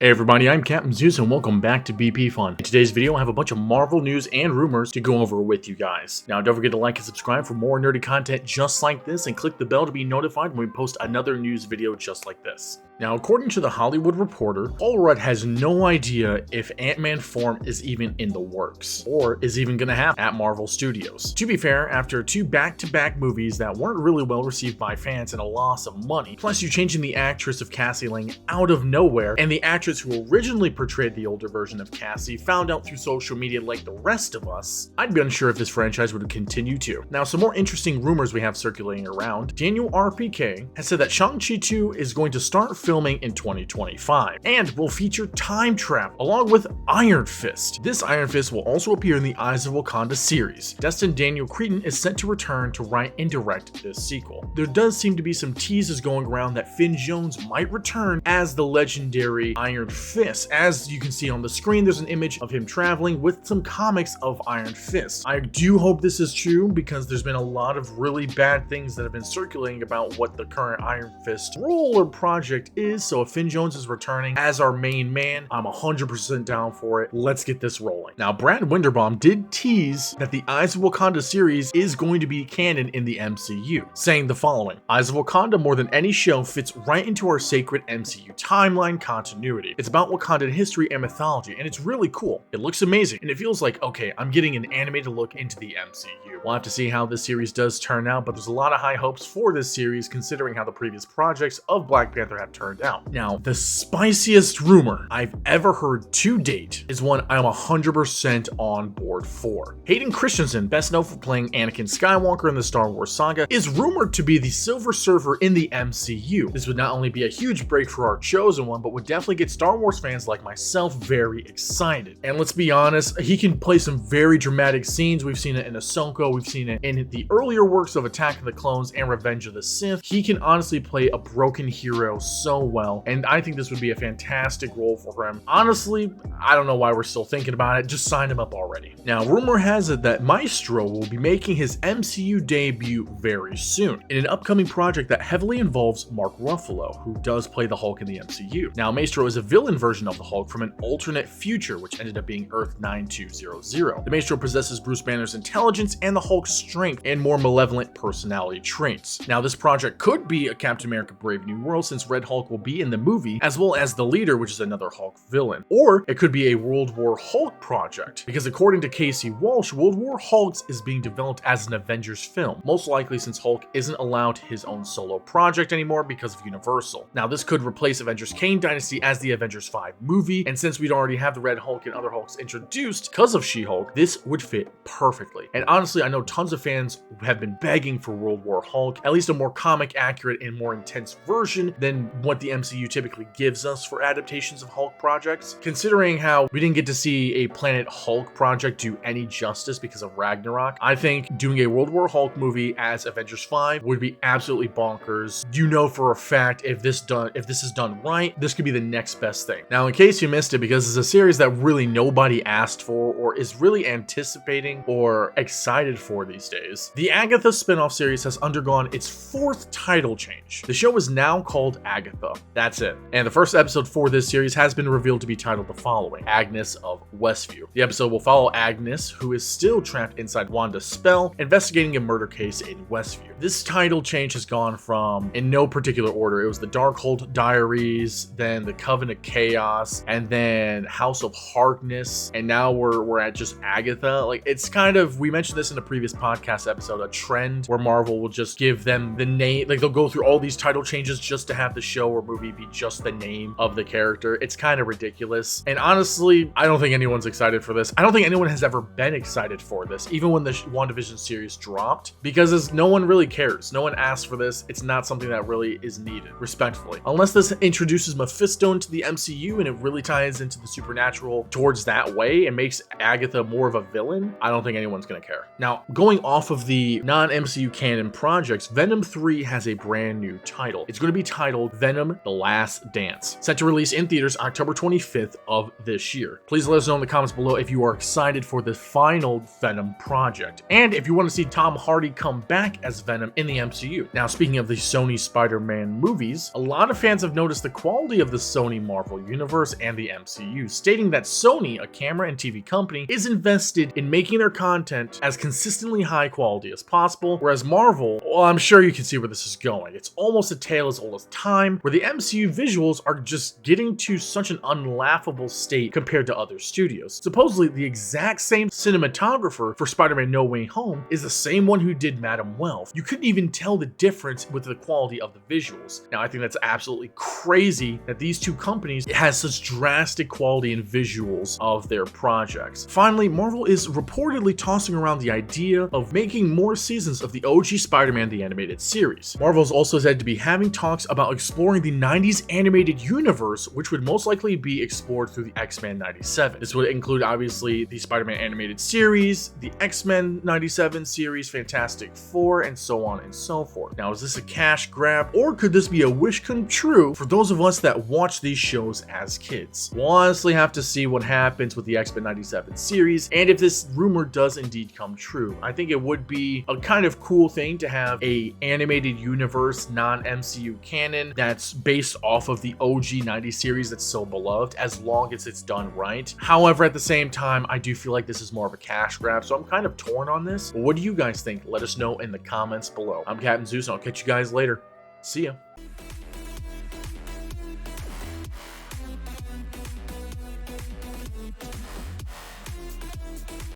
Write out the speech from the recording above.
Hey everybody, I'm Captain Zeus and welcome back to BP Fun. In today's video, I have a bunch of Marvel news and rumors to go over with you guys. Now, don't forget to like and subscribe for more nerdy content just like this, and click the bell to be notified when we post another news video just like this. Now, according to The Hollywood Reporter, Paul Rudd has no idea if Ant-Man form is even in the works, or is even gonna happen at Marvel Studios. To be fair, after two back-to-back movies that weren't really well received by fans and a loss of money, plus you changing the actress of Cassie Lang out of nowhere, and the actress who originally portrayed the older version of Cassie found out through social media like the rest of us, I'd be unsure if this franchise would continue to. Now, some more interesting rumors we have circulating around. Daniel RPK has said that Shang-Chi 2 is going to start filming in 2025 and will feature time travel along with Iron Fist. This Iron Fist will also appear in the Eyes of Wakanda series. Destin Daniel Cretton is set to return to write and direct this sequel. There does seem to be some teases going around that Finn Jones might return as the legendary Iron Fist. As you can see on the screen, there's an image of him traveling with some comics of Iron Fist. I do hope this is true because there's been a lot of really bad things that have been circulating about what the current Iron Fist role or project is. So if Finn Jones is returning as our main man, I'm 100% down for it. Let's get this rolling. Now, Brad Winderbaum did tease that the Eyes of Wakanda series is going to be canon in the MCU, saying the following: Eyes of Wakanda, more than any show, fits right into our sacred MCU timeline continuity. It's about Wakandan history and mythology, and it's really cool. It looks amazing, and it feels like, okay, I'm getting an animated look into the MCU. We'll have to see how this series does turn out, but there's a lot of high hopes for this series considering how the previous projects of Black Panther have turned out. Now, the spiciest rumor I've ever heard to date is one I'm 100% on board for. Hayden Christensen, best known for playing Anakin Skywalker in the Star Wars saga, is rumored to be the Silver Surfer in the MCU. This would not only be a huge break for our chosen one, but would definitely get Star Wars fans like myself very excited. And let's be honest, he can play some very dramatic scenes. We've seen it in Ahsoka, we've seen it in the earlier works of Attack of the Clones and Revenge of the Sith. He can honestly play a broken hero so well, and I think this would be a fantastic role for him. Honestly, I don't know why we're still thinking about it. Just sign him up already. Now, rumor has it that Maestro will be making his MCU debut very soon in an upcoming project that heavily involves Mark Ruffalo, who does play the Hulk in the MCU. Now, Maestro is a villain version of the Hulk from an alternate future, which ended up being Earth 9200. The Maestro possesses Bruce Banner's intelligence and the Hulk's strength and more malevolent personality traits. Now, this project could be a Captain America Brave New World, since Red Hulk will be in the movie, as well as the Leader, which is another Hulk villain. Or it could be a World War Hulk project, because according to Casey Walsh, World War Hulks is being developed as an Avengers film, most likely since Hulk isn't allowed his own solo project anymore because of Universal. Now, this could replace Avengers Kane Dynasty as the Avengers 5 movie, and since we'd already have the Red Hulk and other Hulks introduced because of She-Hulk, this would fit perfectly. And honestly, I know tons of fans have been begging for World War Hulk, at least a more comic accurate and more intense version than what the MCU typically gives us for adaptations of Hulk projects. Considering how we didn't get to see a Planet Hulk project do any justice because of Ragnarok, I think doing a World War Hulk movie as Avengers 5 would be absolutely bonkers. You know for a fact if this is done right, this could be the next best thing. Now, in case you missed it, because it's a series that really nobody asked for or is really anticipating or excited for these days, the Agatha spin-off series has undergone its 4th title change. The show is now called Agatha. That's it. And the first episode for this series has been revealed to be titled the following: Agnes of Westview. The episode will follow Agnes, who is still trapped inside Wanda's spell, investigating a murder case in Westview. This title change has gone from, in no particular order, it was the Darkhold Diaries, then the Coven of Chaos, and then House of Harkness, and now we're at just Agatha. Like, it's kind of, we mentioned this in a previous podcast episode, a trend where Marvel will just give them the name, like they'll go through all these title changes just to have the show or movie be just the name of the character. It's kind of ridiculous, and honestly, I don't think anyone's excited for this. I don't think anyone has ever been excited for this, even when the WandaVision series dropped, because no one really cares. No one asked for this. It's not something that really is needed, respectfully. Unless this introduces Mephisto into the MCU and it really ties into the supernatural towards that way and makes Agatha more of a villain, I don't think anyone's gonna care. Now, going off of the non-MCU canon projects, Venom 3 has a brand new title. It's going to be titled Venom Venom: The Last Dance, set to release in theaters October 25th of this year. Please let us know in the comments below if you are excited for the final Venom project, and if you want to see Tom Hardy come back as Venom in the MCU. Now, speaking of the Sony Spider-Man movies, a lot of fans have noticed the quality of the Sony Marvel Universe and the MCU, stating that Sony, a camera and TV company, is invested in making their content as consistently high quality as possible, whereas Marvel, well, I'm sure you can see where this is going. It's almost a tale as old as time, where the MCU visuals are just getting to such an unlaughable state compared to other studios. Supposedly, the exact same cinematographer for Spider-Man No Way Home is the same one who did Madam Welf. You couldn't even tell the difference with the quality of the visuals. Now, I think that's absolutely crazy that these two companies has such drastic quality and visuals of their projects. Finally, Marvel is reportedly tossing around the idea of making more seasons of the OG Spider-Man the Animated Series. Marvel's also said to be having talks about exploring the 90s animated universe, which would most likely be explored through the X-Men 97. This would include, obviously, the Spider-Man animated series, the X-Men 97 series, Fantastic Four, and so on and so forth. Now, is this a cash grab, or could this be a wish come true for those of us that watch these shows as kids? We'll honestly have to see what happens with the X-Men 97 series, and if this rumor does indeed come true. I think it would be a kind of cool thing to have a animated universe, non-MCU canon, that's based off of the OG 90s series that's so beloved, as long as it's done right. However, at the same time, I do feel like this is more of a cash grab, so I'm kind of torn on this. What do you guys think? Let us know in the comments below. I'm Captain Zeus, and I'll catch you guys later. See ya.